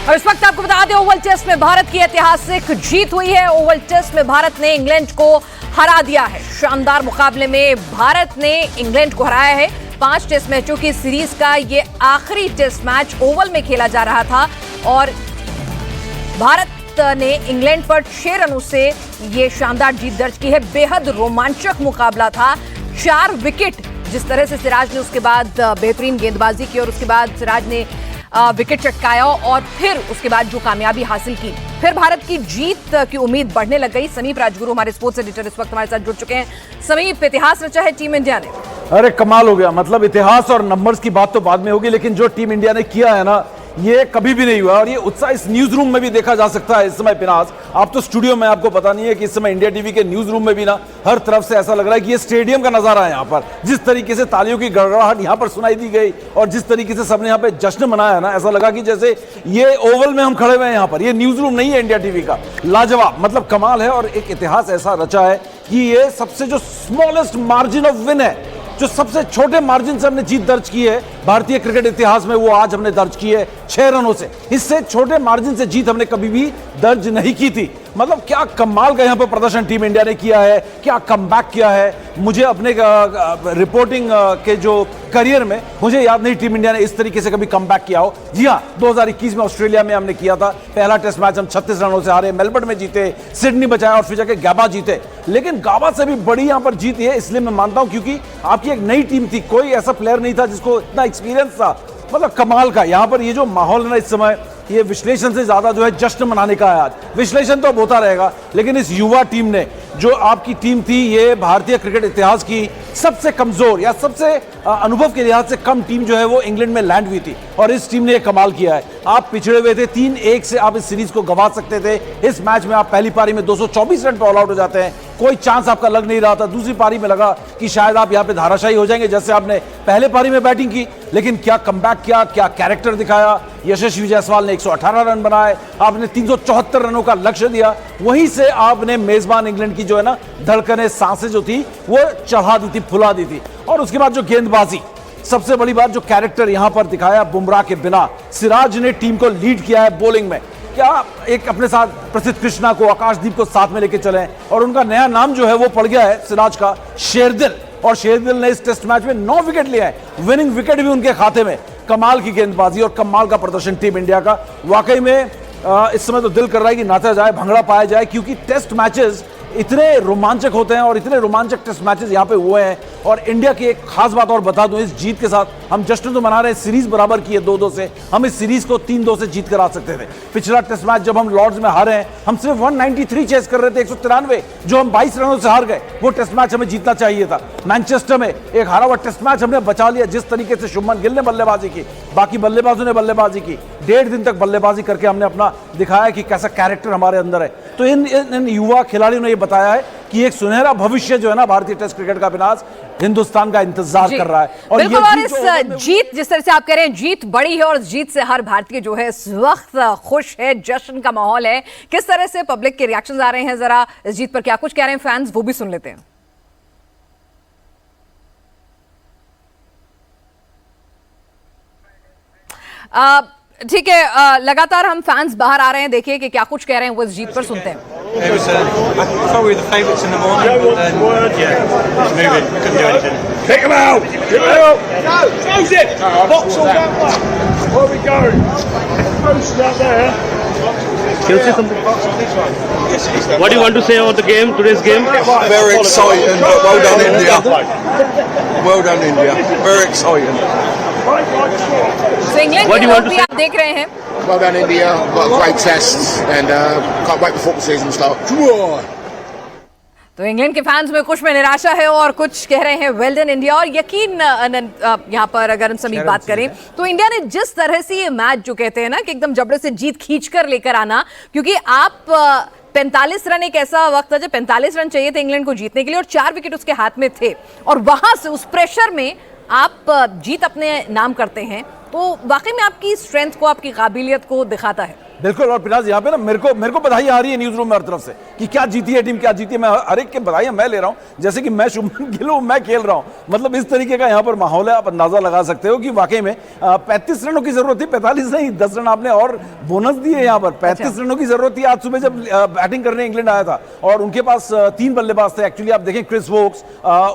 और इस वक्त आपको बता दें, ओवल टेस्ट में भारत की ऐतिहासिक जीत हुई है। ओवल टेस्ट में भारत ने इंग्लैंड को हरा दिया है। शानदार मुकाबले में भारत ने इंग्लैंड को हराया है। 5 टेस्ट मैचों की सीरीज का ये आखिरी टेस्ट मैच ओवल में खेला जा रहा था और भारत ने इंग्लैंड पर 6 रनों से ये शानदार जीत दर्ज की है। बेहद रोमांचक मुकाबला था। 4 विकेट जिस तरह से सिराज ने उसके बाद बेहतरीन गेंदबाजी की और उसके बाद सिराज ने विकेट चटकाया और फिर उसके बाद जो कामयाबी हासिल की, फिर भारत की जीत की उम्मीद बढ़ने लग गई। समीप राजगुरु हमारे स्पोर्ट्स एडिटर इस वक्त हमारे साथ जुड़ चुके हैं। समीप, इतिहास रचा है टीम इंडिया ने। अरे कमाल हो गया। मतलब इतिहास और नंबर्स की बात तो बाद में होगी, लेकिन जो टीम इंडिया ने किया है ना, ये कभी भी नहीं हुआ। और ये उत्साह इस न्यूज रूम में भी देखा जा सकता है इस समय। पिनाज, आप तो स्टूडियो में, आपको पता नहीं है कि इस समय इंडिया टीवी के न्यूज रूम में भी ना हर तरफ से ऐसा लग रहा है कि ये स्टेडियम का नजारा है। यहाँ पर जिस तरीके से तालियों की गड़गड़ाहट यहाँ पर सुनाई दी गई और जिस तरीके से सबने यहाँ पे जश्न मनाया ना, ऐसा लगा कि जैसे ये ओवल में हम खड़े हुए हैं। यहाँ पर ये न्यूज रूम नहीं है इंडिया टीवी का। लाजवाब, मतलब कमाल है। और एक इतिहास ऐसा रचा है कि ये सबसे जो स्मॉलेस्ट मार्जिन ऑफ विन है, जो सबसे छोटे मार्जिन से हमने जीत दर्ज की है भारतीय क्रिकेट इतिहास में, वो आज हमने दर्ज की है 6 रनों से। इससे छोटे मार्जिन से जीत हमने कभी भी दर्ज नहीं की थी। मतलब क्या कमाल का यहाँ पर प्रदर्शन टीम इंडिया ने किया है, क्या कमबैक किया है। मुझे अपने रिपोर्टिंग के जो करियर में मुझे याद नहीं टीम इंडिया ने इस तरीके से कभी कमबैक किया हो। जी हाँ, 2021 में ऑस्ट्रेलिया में हमने किया था। पहला टेस्ट मैच हम 36 रनों से हारे, मेलबर्न में जीते, सिडनी बचाया और फिर जाके गाबा जीते। लेकिन गाबा से भी बड़ी यहाँ पर जीत है, इसलिए मैं मानता हूँ क्योंकि आपकी एक नई टीम थी, कोई ऐसा प्लेयर नहीं था जिसको इतना एक्सपीरियंस था। मतलब कमाल का यहाँ पर ये जो माहौल है ना इस समय, ये विश्लेषण से ज्यादा जो है जश्न मनाने का है। आज विश्लेषण तो अब होता रहेगा, लेकिन इस युवा टीम ने, जो आपकी टीम थी, ये भारतीय क्रिकेट इतिहास की सबसे कमजोर या सबसे अनुभव के लिहाज से कम टीम जो है वो इंग्लैंड में लैंड हुई थी और इस टीम ने ये कमाल किया है। आप पिछड़े हुए थे 3-1 से, आप इस सीरीज को गंवा सकते थे। इस मैच में आप पहली पारी में 224 रन पर ऑल आउट हो जाते हैं, कोई चांस आपका लग नहीं रहा था। दूसरी पारी में लगा कि शायद आप यहाँ पे धाराशायी हो जाएंगे जैसे आपने पहले पारी में बैटिंग की, लेकिन क्या कमबैक किया, क्या कैरेक्टर दिखाया। यशस्वी जायसवाल ने 118 रन बनाए, आपने 374 रनों का लक्ष्य दिया। वहीं से आपने मेजबान इंग्लैंड की जो है ना धड़कने, सांसें जो थी वो चढ़ा दी थी, फुला दी थी। और उसके बाद जो गेंदबाजी, सबसे बड़ी बात जो कैरेक्टर यहां पर दिखाया बुमराह के बिना। सिराज ने टीम को लीड किया है बॉलिंग में। क्या एक अपने साथ प्रसिद्ध कृष्णा को, आकाशदीप को साथ में लेके चले और उनका नया नाम जो है वो पड़ गया है सिराज का, शेरदिल। और शेरदिल ने इस टेस्ट मैच में 9 विकेट लिए हैं, विनिंग विकेट भी उनके खाते में। कमाल की गेंदबाजी और कमाल का प्रदर्शन टीम इंडिया का। वाकई में इस समय तो दिल कर रहा है कि नाचा जाए, भंगड़ा पाया जाए, क्योंकि टेस्ट मैचेस इतने रोमांचक होते हैं और इतने रोमांचक टेस्ट मैचेस यहाँ पे हुए हैं। और इंडिया की एक खास बात और बता दूं, इस जीत के साथ हम जश्न तो मना रहे हैं, सीरीज बराबर की है 2-2 से। हम इस सीरीज को 3-2 से जीत कर आ सकते थे। पिछला टेस्ट मैच जब हम लॉर्ड्स में हारे हैं, हम सिर्फ 193 चेस कर रहे थे, 193 जो हम 22 रनों से हार गए। वो टेस्ट मैच हमें जीतना चाहिए था। मैनचेस्टर में एक हारा हुआ टेस्ट मैच हमने बचा लिया, जिस तरीके से शुभमन गिल ने बल्लेबाजी की, बाकी बल्लेबाजों ने बल्लेबाजी की। 1.5 दिन तक बल्लेबाजी करके हमने अपना दिखाया कि कैसा कैरेक्टर हमारे अंदर है। तो इन युवा खिलाड़ियों ने यह बताया है कि एक सुनहरा भविष्य जो है ना भारतीय टेस्ट क्रिकेट का विनाश हिंदुस्तान का इंतजार कर रहा है। और बिल्कुल, और इस जीत, जिस तरह से आप कह रहे हैं, जीत बड़ी है और जीत से हर भारतीय जो है इस वक्त खुश है, जश्न का माहौल है। किस तरह से पब्लिक के रिएक्शंस आ रहे हैं, जरा इस जीत पर क्या कुछ कह रहे हैं फैंस, वो भी सुन लेते हैं। ठीक है, लगातार हम फैंस बाहर आ रहे हैं, देखिए कि क्या कुछ कह रहे हैं वो इस जीत पर, सुनते हैं। It was, I thought we were the favourites in the morning, but then, yeah, it was moving, couldn't do anything. Pick him out! Pick him out! Go! Close it! Box all down one. Where we go? Close down there. Can you say something? What do you want to say about the game, today's game? Very exciting, but well done India. Well done India. Very exciting. तो England के लोग भी आप देख रहे हैं। Well done India, got a great test and can't wait for football season to start. तो England के फैंस में कुछ में निराशा है और कुछ कह रहे हैं वेल डन इंडिया। और यकीन यहाँ पर अगर हम सभी बात करें तो इंडिया ने जिस तरह से ये मैच, जो कहते हैं ना कि एकदम जबड़े से जीत खींच कर लेकर आना, क्योंकि आप 45 रन एक ऐसा वक्त था जब 45 रन चाहिए थे इंग्लैंड को जीतने के लिए और 4 विकेट उसके हाथ में थे, और वहां से उस प्रेशर में आप जीत अपने नाम करते हैं, तो वाकई में आपकी स्ट्रेंथ को, आपकी काबिलियत को दिखाता है। बिल्कुल। और पिनाज यहाँ पे ना मेरे को बधाई आ रही है न्यूज रूम में हर तरफ से कि क्या जीती है टीम, क्या जीती है। मैं हर एक के बधाई मैं ले रहा हूँ, जैसे कि मैं शुभमन गिल हूं, मैं खेल रहा हूँ। मतलब इस तरीके का यहाँ पर माहौल है। आप अंदाजा लगा सकते हो कि वाकई में 35 रनों की जरूरत थी, 45 नहीं 10 रन आपने और बोनस दिए यहाँ पर। 35 रनों की जरूरत थी। आज सुबह जब बैटिंग करने इंग्लैंड आया था और उनके पास 3 बल्लेबाज थे। एक्चुअली आप देखें क्रिस वोक्स,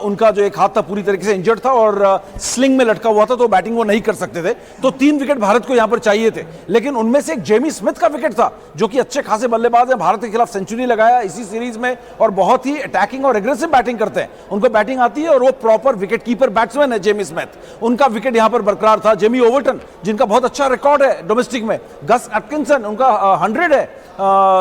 उनका जो एक हाथ था पूरी तरीके से इंजर्ड था और स्लिंग में लटका हुआ था, तो बैटिंग वो नहीं कर सकते थे। तो 3 विकेट भारत को यहाँ पर चाहिए थे, लेकिन उनमें से एक जेमी स्मिथ का विकेट था जो कि अच्छे खासे बल्लेबाज हैं। भारत के खिलाफ सेंचुरी लगाया इसी सीरीज में और बहुत ही अटैकिंग और एग्रेसिव बैटिंग करते हैं। उनको बैटिंग आती है और वो प्रॉपर विकेट कीपर बैट्समैन है जेमी स्मिथ। उनका विकेट यहां पर बरकरार था। जेमी ओवरटन जिनका बहुत अच्छा रिकॉर्ड है डोमेस्टिक में, गस एटकिंसन उनका 100 है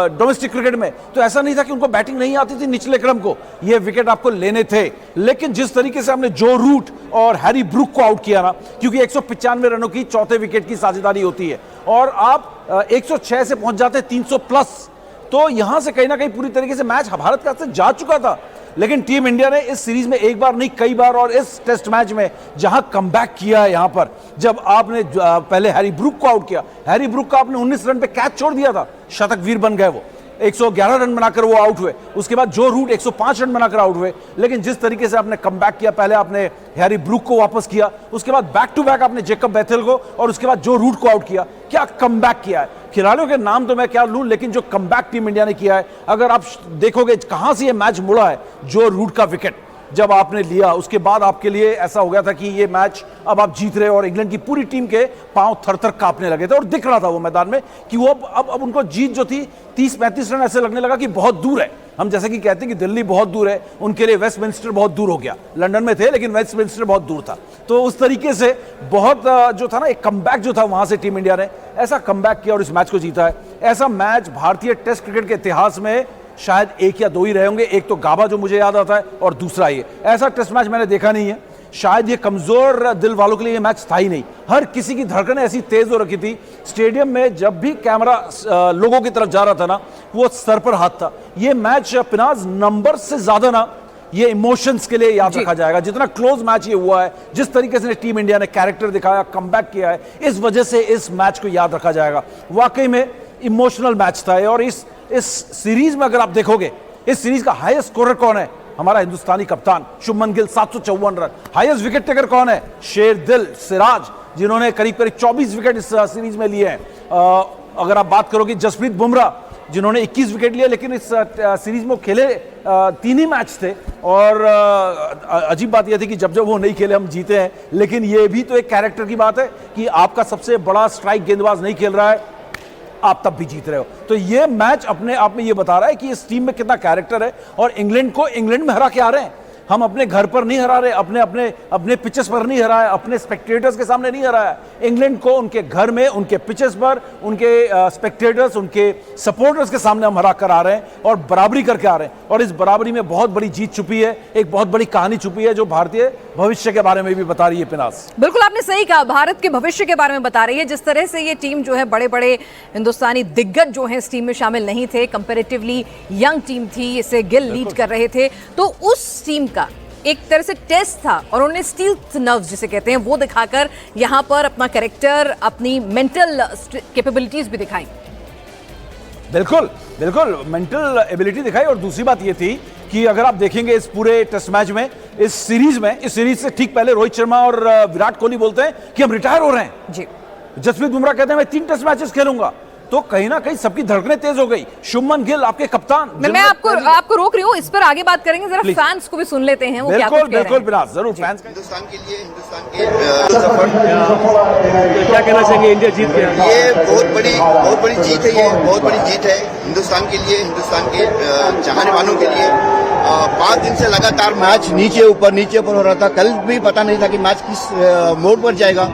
डोमेस्टिक क्रिकेट में। तो ऐसा नहीं था कि उनको बैटिंग नहीं आती थी निचले क्रम को, ये विकेट आपको लेने थे। लेकिन जिस तरीके से हमने जो रूट और हैरी ब्रूक को आउट किया ना, क्योंकि 195 रनों की चौथे विकेट की साझेदारी होती है और आप 106 से पहुंच जाते 300 प्लस, तो यहां से कहीं ना कहीं पूरी तरीके से मैच भारत का से जा चुका था। लेकिन टीम इंडिया ने इस सीरीज में एक बार नहीं कई बार, और इस टेस्ट मैच में जहां कमबैक किया है, यहां पर जब आपने पहले हैरी ब्रूक को आउट किया, हैरी ब्रूक का आपने 19 रन पे कैच छोड़ दिया था, शतक वीर बन गए वो, 111 रन बनाकर वो आउट हुए। उसके बाद जो रूट 105 रन बनाकर आउट हुए। लेकिन जिस तरीके से आपने कमबैक किया, पहले आपने हैरी ब्रूक को वापस किया, उसके बाद बैक टू बैक आपने जेकब बेथेल को, और उसके बाद जो रूट को आउट किया, क्या कमबैक किया है। खिलाड़ियों के नाम तो मैं क्या लूं, लेकिन जो कमबैक टीम इंडिया ने किया है, अगर आप देखोगे कहां से ये मैच मुड़ा है, जो रूट का विकेट जब आपने लिया उसके बाद आपके लिए ऐसा हो गया था कि ये मैच अब आप जीत रहे हो, और इंग्लैंड की पूरी टीम के पांव थर-थर कांपने लगे थे और दिख रहा था वो मैदान में कि वो अब उनको जीत जो थी 30-35 रन ऐसे लगने लगा कि बहुत दूर है। हम जैसे कि कहते हैं कि दिल्ली बहुत दूर है, उनके लिए वेस्टमिंस्टर बहुत दूर हो गया। लंदन में थे लेकिन वेस्टमिंस्टर बहुत दूर था। तो उस तरीके से बहुत जो था ना, एक कमबैक जो था वहां से टीम इंडिया ने ऐसा कमबैक किया और इस मैच को जीता है। ऐसा मैच भारतीय टेस्ट क्रिकेट के इतिहास में शायद 1 या 2 ही रहे होंगे। एक तो गाबा जो मुझे याद आता है, और दूसरा ये। ऐसा टेस्ट मैच मैंने देखा नहीं है। शायद ये कमजोर दिल वालों के लिए ये मैच था ही नहीं। हर किसी की धड़कनें ऐसी तेज हो रखी थी स्टेडियम में, जब भी कैमरा लोगों की तरफ जा रहा था ना, वो सर पर हाथ था। ये मैच पिनाज नंबर से ज्यादा ना ये इमोशंस के लिए याद रखा जाएगा। जितना क्लोज मैच ये हुआ है, जिस तरीके से टीम इंडिया ने कैरेक्टर दिखाया, कमबैक किया है, इस वजह से इस मैच को याद रखा जाएगा। वाकई में इमोशनल मैच था। और इस सीरीज में अगर आप देखोगे, इस सीरीज का हाईएस्ट स्कोरर कौन है? हमारा हिंदुस्तानी कप्तान Shubman Gill, 754 run. Highest wicket taker कौन है? शेरदिल सिराज, जिन्होंने करीब 24 विकेट इस सीरीज में लिए हैं। अगर आप बात करोगे जसप्रीत बुमराह, जिन्होंने 21 विकेट लिए, लेकिन इस सीरीज में खेले 3 ही मैच थे। और अजीब बात यह थी कि जब जब वो नहीं खेले हम जीते हैं। लेकिन ये भी तो एक कैरेक्टर की बात है कि आपका सबसे बड़ा स्ट्राइक गेंदबाज नहीं खेल रहा है, आप तब भी जीत रहे हो। तो ये मैच अपने आप में ये बता रहा है कि इस टीम में कितना कैरेक्टर है। और इंग्लैंड को इंग्लैंड में हरा के आ रहे हैं हम, अपने घर पर नहीं हरा रहे, अपने पिचेस पर नहीं हराए, अपने स्पेक्टेटर्स के सामने नहीं हराया। इंग्लैंड को उनके घर में, उनके पिचेस पर, उनके स्पेक्टेटर्स, उनके सपोर्टर्स के सामने हम हरा कर आ रहे हैं और बराबरी करके आ रहे हैं। और इस बराबरी में बहुत बड़ी जीत छुपी है, एक बहुत बड़ी कहानी छुपी है, जो भारतीय भविष्य के बारे में भी बता रही है। पिनास, बिल्कुल आपने सही कहा, भारत के भविष्य के बारे में बता रही है। जिस तरह से ये टीम जो है, बड़े बड़े हिंदुस्तानी दिग्गज जो है इस टीम में शामिल नहीं थे, कंपैरेटिवली यंग टीम थी, इसे गिल लीड कर रहे थे। तो उस टीम का एक तरह से टेस्ट था और उन्होंने स्टील्थ नर्व्स जिसे कहते हैं वो दिखाकर यहां पर अपना कैरेक्टर, अपनी मेंटल कैपेबिलिटीज भी दिखाई। बिल्कुल बिल्कुल मेंटल एबिलिटी दिखाई। और दूसरी बात ये थी कि अगर आप देखेंगे इस पूरे टेस्ट मैच में, इस सीरीज से ठीक पहले रोहित शर्मा और विराट कोहली बोलते हैं कि हम रिटायर हो रहे हैं जी। जसप्रीत बुमराह कहते हैं मैं 3 टेस्ट मैचेस खेलूंगा। तो कहीं ना कहीं सबकी धड़कनें तेज हो गई। शुभमन गिल आपके कप्तान, मैं आपको रोक रही हूँ, इस पर आगे बात करेंगे, जरा फैंस को भी सुन लेते हैं वो क्या कुछ कह रहे हैं। बिल्कुल बिल्कुल जरूर। फैंस हिंदुस्तान के लिए, हिंदुस्तान के सफर, क्या कहना चाहेंगे? इंडिया जीत गया, ये बहुत बड़ी जीत है। ये बहुत बड़ी जीत है हिंदुस्तान के लिए, हिंदुस्तान के चाहने वालों के लिए। 5 दिन से लगातार मैच नीचे ऊपर हो रहा था। कल भी पता नहीं था कि मैच किस मोड पर जाएगा,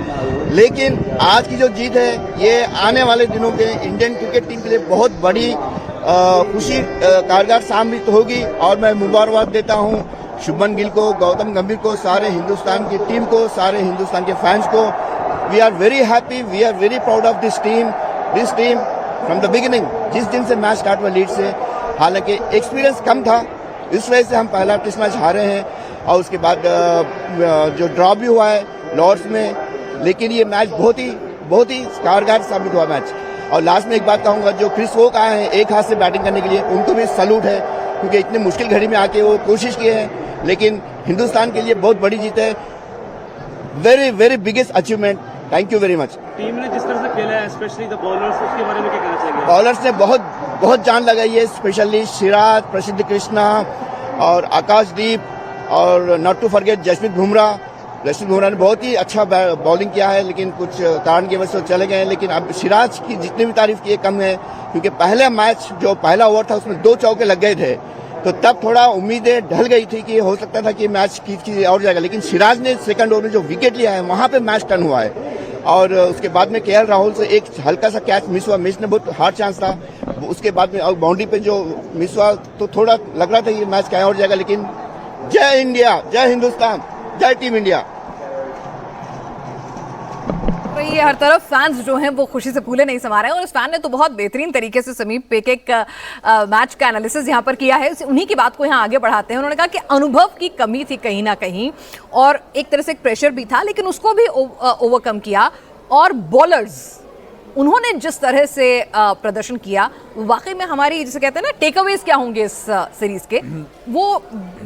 लेकिन आज की जो जीत है ये आने वाले दिनों के इंडियन क्रिकेट टीम के लिए बहुत बड़ी खुशी कारगर साबित होगी। और मैं मुबारकबाद देता हूं शुभमन गिल को, गौतम गंभीर को, सारे हिंदुस्तान की टीम को, सारे हिंदुस्तान के फैंस को। We are very happy, we are very proud of this team from the beginning. जिस दिन से मैच स्टार्ट हुआ लीड से, हालांकि एक्सपीरियंस कम था, इस वजह से हम पहला टेस्ट मैच हारे हैं और उसके बाद जो ड्रॉ भी हुआ है लॉर्ड्स में। लेकिन ये मैच बहुत ही कारगर साबित हुआ मैच। और लास्ट में एक बात कहूंगा, जो क्रिस वोक आए हैं एक हाथ से बैटिंग करने के लिए, उनको भी सैल्यूट है, क्योंकि इतनी मुश्किल घड़ी में आके वो कोशिश किए हैं, लेकिन हिंदुस्तान के लिए बहुत बड़ी जीत है, very very biggest achievement. Thank you very much. Team ने जिस तरह से खेला है, स्पेशली द बॉलर्स, उसके बारे में क्या कहना चाहिए? बॉलर्स ने बहुत जान लगाई है, स्पेशली सिराज, प्रसिद्ध कृष्णा और आकाशदीप और not to forget Jasprit Bumrah. Jasprit Bumrah ने बहुत ही अच्छा बॉलिंग किया है, लेकिन कुछ कारण की वजह से चले गए हैं। लेकिन अब सिराज की जितनी भी तारीफ की कम है, क्योंकि पहला मैच जो पहला ओवर था उसमें 2 चौके लग गए थे, तो तब थोड़ा उम्मीदें ढल गई थी कि हो सकता था कि मैच की और जाएगा, लेकिन सिराज ने सेकंड ओवर में जो विकेट लिया है वहां पे मैच टर्न हुआ है। और उसके बाद में केएल राहुल से एक हल्का सा कैच मिस हुआ, मिस ने बहुत हार्ड चांस था, उसके बाद में बाउंड्री पे जो मिस हुआ तो थोड़ा लग रहा था ये मैच कहीं और जाएगा। लेकिन जय इंडिया, जय हिंदुस्तान, जय टीम इंडिया। ये हर तरफ फैंस जो हैं वो खुशी से फूले नहीं समा रहे हैं, और इस फैन ने तो बहुत बेहतरीन तरीके से समीप एक मैच का एनालिसिस यहाँ पर किया है। उन्हीं की बात को यहाँ आगे बढ़ाते हैं। उन्होंने कहा कि अनुभव की कमी थी कहीं ना कहीं, और एक तरह से एक प्रेशर भी था, लेकिन उसको भी ओवरकम किया। और बॉलर्स उन्होंने जिस तरह से प्रदर्शन किया, वाकई में हमारी जिसे कहते हैं ना टेकअवेज क्या होंगे इस सीरीज के, वो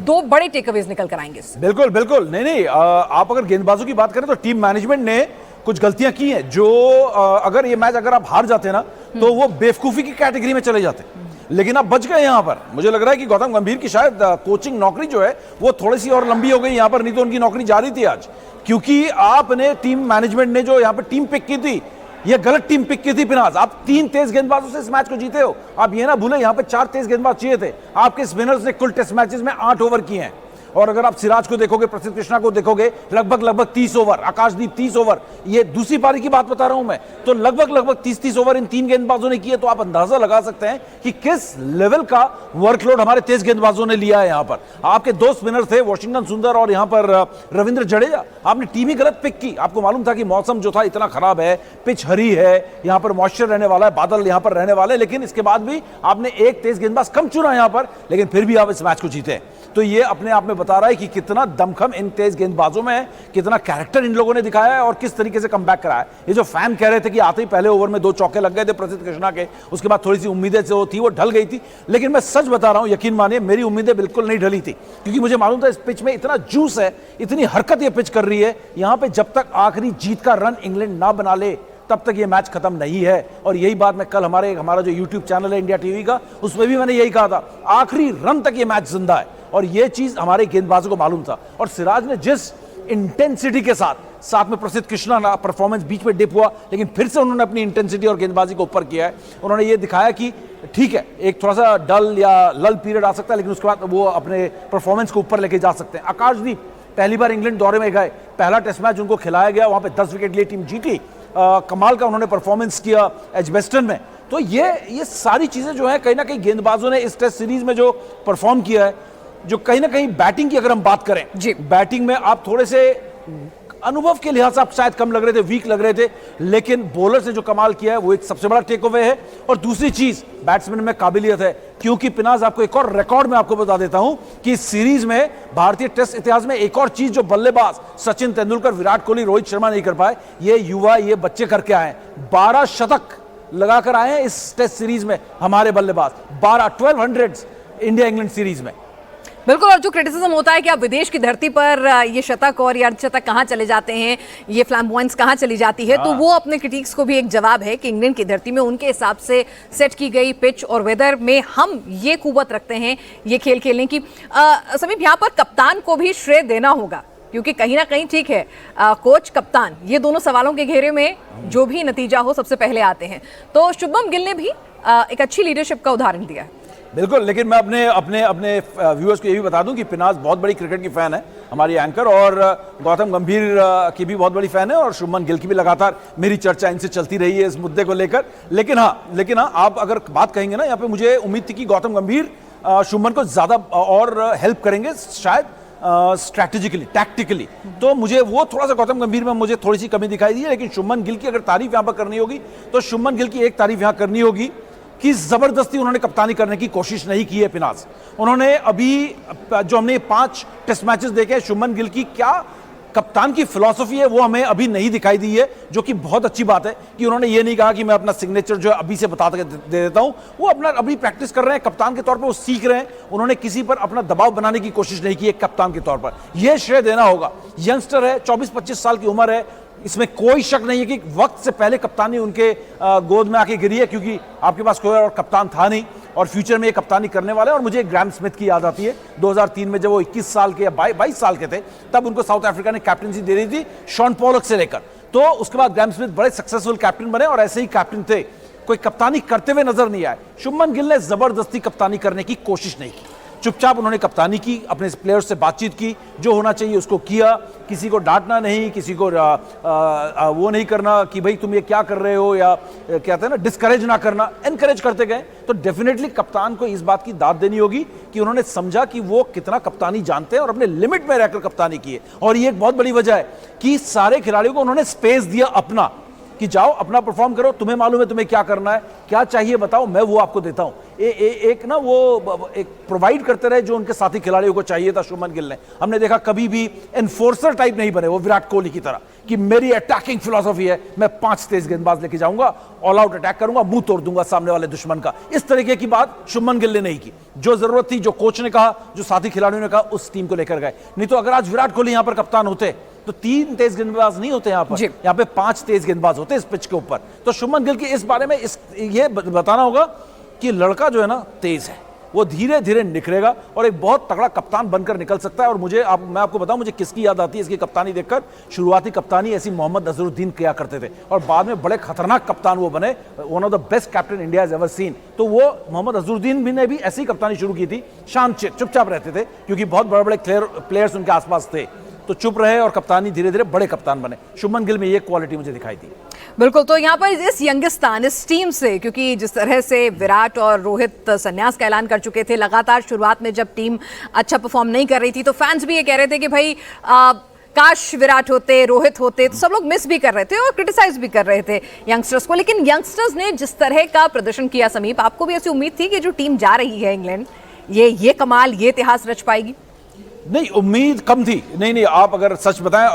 2 बड़े टेकअवेज निकल कर आएंगे। बिल्कुल बिल्कुल, नहीं आप अगर गेंदबाजों की बात करें तो टीम मैनेजमेंट ने कुछ गलतियां की हैं, जो अगर ये मैच अगर आप हार जाते ना तो वो बेवकूफी की कैटेगरी में चले जाते, लेकिन आप बच गए यहां पर। मुझे लग रहा है कि गौतम गंभीर की शायद कोचिंग नौकरी जो है वो थोड़ी सी और लंबी हो गई यहां पर, नहीं तो उनकी नौकरी जारी थी आज, क्योंकि आपने टीम मैनेजमेंट ने जो यहां पर टीम पिक की थी, ये गलत टीम पिक की थी पिनाज। आप 3 तेज गेंदबाजों से इस मैच को जीते हो। आप ये ना भूले यहां पे 4 तेज गेंदबाज चाहिए थे। आपके स्पिनर्स ने कुल टेस्ट मैचेस में 8 ओवर किए हैं, और अगर आप सिराज को देखोगे, प्रसिद्ध कृष्णा को देखोगे, लगभग 30 ओवर, आकाशदीप 30 ओवर, ये दूसरी पारी की बात बता रहा हूं मैं, तो लगभग 30 ओवर इन 3 गेंदबाजों ने किए। तो आप अंदाजा लगा सकते हैं कि किस लेवल का वर्कलोड हमारे तेज गेंदबाजों ने लिया है यहां पर। आपके 2 स्पिनर थे, वॉशिंगटन सुंदर और यहां पर रविंद्र जडेजा। आपने टीम ही गलत पिक की। आपको मालूम था कि मौसम जो था इतना खराब है, पिच हरी है, यहां पर मॉइस्चर रहने वाला है, बादल यहां पर रहने वाले, लेकिन इसके बाद भी आपने एक तेज गेंदबाज कम चुना यहां पर, लेकिन फिर भी आप इस मैच को जीते। तो ये अपने आप में बता रहा है कि कितना दमखम इन तेज गेंदबाजों में है, कितना कैरेक्टर इन लोगों ने दिखाया है और किस तरीके से कमबैक करा है। ये जो फैन कह रहे थे कि आते ही पहले ओवर में 2 चौके लग गए थे प्रसिद्ध कृष्णा के, उसके बाद थोड़ी सी उम्मीदें जो थी वो ढल गई थी, लेकिन मैं सच बता रहा हूं, यकीन मानिए मेरी उम्मीदें बिल्कुल नहीं ढली थी, क्योंकि मुझे मालूम था इस पिच में इतना जूस है, इतनी हरकत ये पिच कर रही है, यहां पर जब तक आखिरी जीत का रन इंग्लैंड ना बना ले तब तक ये मैच खत्म नहीं है। और यही बात मैं कल हमारा जो यूट्यूब चैनल है इंडिया टीवी का, उसमें भी मैंने यही कहा था, आखिरी रन तक ये मैच जिंदा है, और ये चीज हमारे गेंदबाजों को मालूम था। और सिराज ने जिस इंटेंसिटी के साथ में प्रसिद्ध कृष्णा का परफॉर्मेंस बीच में डिप हुआ, लेकिन फिर से उन्होंने अपनी इंटेंसिटी और गेंदबाजी को ऊपर किया है। उन्होंने ये दिखाया कि ठीक है, एक थोड़ा सा डल या लल पीरियड आ सकता है, लेकिन उसके बाद वो अपने परफॉर्मेंस को ऊपर लेके जा सकते हैं। आकाशदीप पहली बार इंग्लैंड दौरे में गए, पहला टेस्ट मैच उनको खिलाया गया, वहां पे 10 विकेट लिए टीम जीती, कमाल का उन्होंने परफॉर्मेंस किया एजबेस्टन में। तो ये सारी चीजें जो है कहीं ना कहीं गेंदबाजों ने इस टेस्ट सीरीज में जो परफॉर्म किया है, जो कहीं ना कहीं बैटिंग की अगर हम बात करें, बैटिंग में आप थोड़े से अनुभव के लिहाज से आप शायद कम लग रहे थे, वीक लग रहे थे, लेकिन बॉलर्स ने जो कमाल किया है वो एक सबसे बड़ा टेक अवे है। और दूसरी चीज बैट्समैन में काबिलियत है, क्योंकि पिनाज आपको एक और रिकॉर्ड में आपको बता देता हूं कि इस सीरीज में भारतीय टेस्ट इतिहास में एक और चीज जो बल्लेबाज सचिन तेंदुलकर, विराट कोहली, रोहित शर्मा नहीं कर पाए, ये युवा, ये बच्चे करके आए। 12 शतक लगाकर आए हैं इस टेस्ट सीरीज में हमारे बल्लेबाज, 1200 इंडिया इंग्लैंड सीरीज में। बिल्कुल, और जो क्रिटिसिज्म होता है कि आप विदेश की धरती पर ये शतक और ये अर्धशतक कहाँ चले जाते हैं, ये फ्लैम्बॉयंस कहाँ चली जाती है, तो वो अपने क्रिटिक्स को भी एक जवाब है कि इंग्लैंड की धरती में उनके हिसाब से सेट की गई पिच और वेदर में हम ये कुव्वत रखते हैं ये खेल खेलने की। समीप, यहाँ पर कप्तान को भी श्रेय देना होगा, क्योंकि कहीं ना कहीं ठीक है, कोच कप्तान ये दोनों सवालों के घेरे में जो भी नतीजा हो सबसे पहले आते हैं। तो शुभम गिल ने भी एक अच्छी लीडरशिप का उदाहरण दिया है। बिल्कुल, लेकिन मैं अपने व्यूअर्स को ये भी बता दूं कि पिनाज बहुत बड़ी क्रिकेट की फैन है, हमारी एंकर, और गौतम गंभीर की भी बहुत बड़ी फैन है, और शुभमन गिल की भी लगातार मेरी चर्चा इनसे चलती रही है इस मुद्दे को लेकर। लेकिन हाँ, आप अगर बात कहेंगे ना, यहाँ पे मुझे उम्मीद थी कि गौतम गंभीर शुभमन को ज्यादा और हेल्प करेंगे शायद स्ट्रैटेजिकली, टैक्टिकली, तो मुझे वो थोड़ा सा गौतम गंभीर में मुझे थोड़ी सी कमी दिखाई दी है। लेकिन शुभमन गिल की अगर तारीफ यहाँ पर करनी होगी तो शुभमन गिल की एक तारीफ यहाँ करनी होगी कि जबरदस्ती उन्होंने कप्तानी करने की कोशिश नहीं की है पिनाज। उन्होंने अभी जो हमने 5 टेस्ट मैचेस देखे, शुभमन गिल की क्या कप्तान की फिलॉसफी है वो हमें अभी नहीं दिखाई दी है, जो कि बहुत अच्छी बात है कि उन्होंने ये नहीं कहा कि मैं अपना सिग्नेचर जो है अभी से बता दे देता हूं। वो अपना अभी प्रैक्टिस कर रहे हैं कप्तान के तौर पर, वो सीख रहे हैं। उन्होंने किसी पर अपना दबाव बनाने की कोशिश नहीं की है कप्तान के तौर पर, यह श्रेय देना होगा। यंगस्टर है, 24-25 साल की उम्र है, इसमें कोई शक नहीं है कि वक्त से पहले कप्तानी उनके गोद में आके गिरी है, क्योंकि आपके पास कोई और कप्तान था नहीं और फ्यूचर में ये कप्तानी करने वाले हैं। और मुझे ग्राहम स्मिथ की याद आती है 2003 में जब वो 21 साल के या 22 साल के थे, तब उनको साउथ अफ्रीका ने कैप्टनसी दे दी थी शॉन पॉलक से लेकर। तो उसके बाद ग्राहम स्मिथ बड़े सक्सेसफुल कैप्टन बने और ऐसे ही कैप्टन थे, कोई कप्तानी करते हुए नजर नहीं आए। शुभमन गिल ने जबरदस्ती कप्तानी करने की कोशिश नहीं की, चुपचाप उन्होंने कप्तानी की, अपने प्लेयर्स से बातचीत की, जो होना चाहिए उसको किया। किसी को डांटना नहीं, किसी को वो नहीं करना कि भाई तुम ये क्या कर रहे हो, या कहते हैं ना डिस्करेज ना करना, एनकरेज करते गए। तो डेफिनेटली कप्तान को इस बात की दाद देनी होगी कि उन्होंने समझा कि वो कितना कप्तानी जानते हैं और अपने लिमिट में रहकर कप्तानी की है। और ये एक बहुत बड़ी वजह है कि सारे खिलाड़ियों को उन्होंने स्पेस दिया अपना, कि जाओ अपना परफॉर्म करो, तुम्हें मालूम है तुम्हें क्या करना है, क्या चाहिए बताओ, मैं वो आपको देता हूं। एक ना वो एक प्रोवाइड करते रहे जो उनके साथी खिलाड़ियों को चाहिए था शुभमन गिल ने। हमने देखा कभी भी एनफोर्सर टाइप नहीं बने वो विराट कोहली की तरह कि मेरी अटैकिंग फिलॉसफी है, मैं 5 तेज गेंदबाज लेके जाऊंगा, ऑल आउट अटैक करूंगा, मुंह तोड़ दूंगा सामने वाले दुश्मन का। इस तरीके की बात शुभमन गिल ने नहीं की। जो जरूरत थी, जो कोच ने कहा, जो साथी खिलाड़ियों ने कहा, उस टीम को लेकर गए। नहीं तो अगर आज विराट कोहली यहां पर कप्तान होते तो 3 तेज गेंदबाज नहीं होते यहां पर, यहां पे 5 तेज गेंदबाज होते इस पिच के ऊपर। तो शुभमन गिल की इस बारे में ये बताना होगा कि लड़का जो है ना तेज है, वो धीरे धीरे निखरेगा और एक बहुत तगड़ा कप्तान बनकर निकल सकता है। और मैं आपको बताऊं मुझे किसकी याद आती है इसकी कप्तानी देखकर। शुरुआती कप्तानी ऐसी मोहम्मद अजहरुद्दीन किया करते थे और बाद में बड़े खतरनाक कप्तान वो बने, one of the best captain India has ever seen. तो वो मोहम्मद अजहरुद्दीन भी ने भी ऐसी कप्तानी शुरू की थी, शांत चुपचाप रहते थे क्योंकि बहुत बड़े बड़े प्लेयर्स उनके आसपास थे, तो चुप रहे और कप्तानी धीरे धीरे बड़े कप्तान बने। शुभमन गिल में ये क्वालिटी मुझे दिखाई दी। बिल्कुल, तो यहाँ पर इस यंगिस्तान, इस टीम से, क्योंकि जिस तरह से विराट और रोहित संन्यास का ऐलान कर चुके थे, लगातार शुरुआत में जब टीम अच्छा परफॉर्म नहीं कर रही थी तो फैंस भी ये कह रहे थे कि भाई काश विराट होते, रोहित होते, तो सब लोग मिस भी कर रहे थे और क्रिटिसाइज भी कर रहे थे यंगस्टर्स को। लेकिन यंगस्टर्स ने जिस तरह का प्रदर्शन किया, समीप, आपको भी ऐसी उम्मीद थी कि जो टीम जा रही है इंग्लैंड, ये कमाल, ये इतिहास रच पाएगी? नहीं, उम्मीद कम थी। नहीं, आप अगर सच बताएं,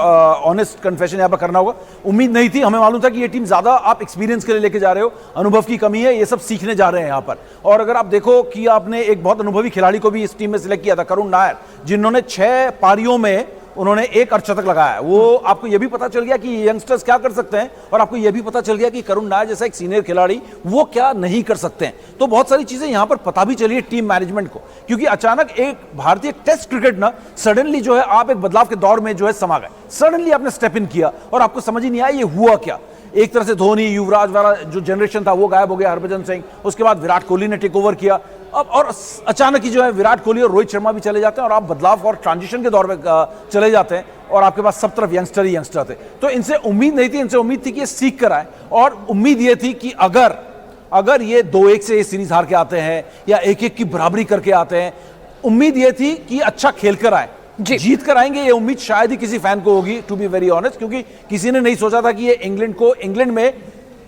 ऑनेस्ट कन्फेशन यहाँ पर करना होगा, उम्मीद नहीं थी। हमें मालूम था कि ये टीम ज्यादा आप एक्सपीरियंस के लिए लेके जा रहे हो, अनुभव की कमी है, ये सब सीखने जा रहे हैं यहाँ पर। और अगर आप देखो कि आपने एक बहुत अनुभवी खिलाड़ी को भी इस टीम में सिलेक्ट किया था, करुण नायर, जिन्होंने 6 पारियों में उन्होंने 1 अर्धशतक लगाया। वो आपको यह भी पता चल गया कि यंगस्टर्स क्या कर सकते हैं और आपको यह भी पता चल गया कि करुण नायर जैसा एक सीनियर खिलाड़ी वो क्या नहीं कर सकते हैं। तो बहुत सारी चीजें यहां पर पता भी चली है टीम मैनेजमेंट को, क्योंकि अचानक एक भारतीय टेस्ट क्रिकेट ना सडनली जो है आप एक बदलाव के दौर में जो है समा गए। सडनली आपने स्टेप इन किया और आपको समझ ही नहीं आया ये हुआ क्या। एक तरह से धोनी, युवराज वाला जो जनरेशन था वो गायब हो गया, हरभजन सिंह, उसके बाद विराट कोहली ने टेक ओवर किया। अब और अचानक ही जो है विराट कोहली और रोहित शर्मा भी चले जाते हैं और आप बदलाव और ट्रांजिशन के दौर में चले जाते हैं और आपके पास सब तरफ यंगस्टर ही यंगस्टर थे। तो इनसे उम्मीद नहीं थी, इनसे उम्मीद थी कि ये सीख कर आए और उम्मीद ये थी कि अगर ये 2-1 से ये सीरीज हार के आते हैं या 1-1 की बराबरी करके आते हैं, उम्मीद ये थी कि अच्छा खेल कर आए, जीत कर आएंगे। ये उम्मीद शायद ही किसी फैन को होगी, टू बी वेरी ऑनेस्ट, क्योंकि किसी ने नहीं सोचा था कि ये इंग्लैंड में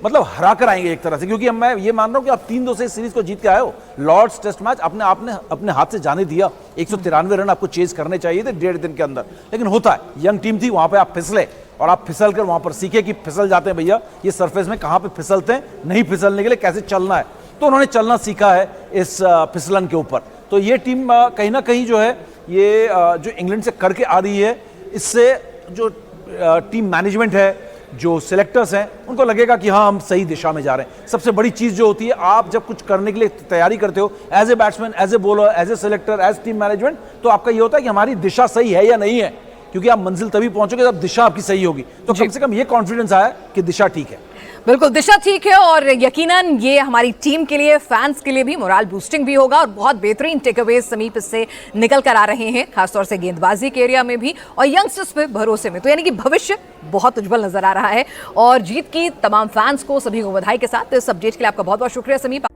मतलब हरा कर आएंगे एक तरह से। क्योंकि मैं ये मान रहा हूं कि आप 3-2 से सीरीज को जीत के आए हो। लॉर्ड्स टेस्ट मैच आपने अपने हाथ से जाने दिया, 193 रन आपको चेज करने चाहिए थे 1.5 दिन के अंदर, लेकिन होता है, यंग टीम थी, वहां पे आप फिसले और आप फिसल कर वहां पर सीखे कि फिसल जाते हैं भैया, ये सरफेस में कहां पे फिसलते हैं, नहीं फिसलने के लिए कैसे चलना है। तो उन्होंने चलना सीखा है इस फिसलन के ऊपर। तो ये टीम कहीं ना कहीं जो है ये जो इंग्लैंड से करके आ रही है, इससे जो टीम मैनेजमेंट है, जो सिलेक्टर्स हैं, उनको लगेगा कि हाँ हम सही दिशा में जा रहे हैं। सबसे बड़ी चीज जो होती है, आप जब कुछ करने के लिए तैयारी करते हो as a batsman, as a bowler, as a selector, as team management, तो आपका ये होता है कि हमारी दिशा सही है या नहीं है, क्योंकि आप मंजिल तभी पहुंचोगे जब दिशा आपकी सही होगी। तो कम से कम ये कॉन्फिडेंस आया कि दिशा ठीक है। बिल्कुल, दिशा ठीक है और यकीनन ये हमारी टीम के लिए, फैंस के लिए भी मोरल बूस्टिंग भी होगा और बहुत बेहतरीन टेकअवेज समीप इससे निकल कर आ रहे हैं, खासतौर से गेंदबाजी के एरिया में भी और यंगस्टर्स पे भरोसे में। तो यानी कि भविष्य बहुत उज्जवल नजर आ रहा है और जीत की तमाम फैंस को, सभी को बधाई के साथ। तो इस अपडेट के लिए आपका बहुत बहुत शुक्रिया समीप।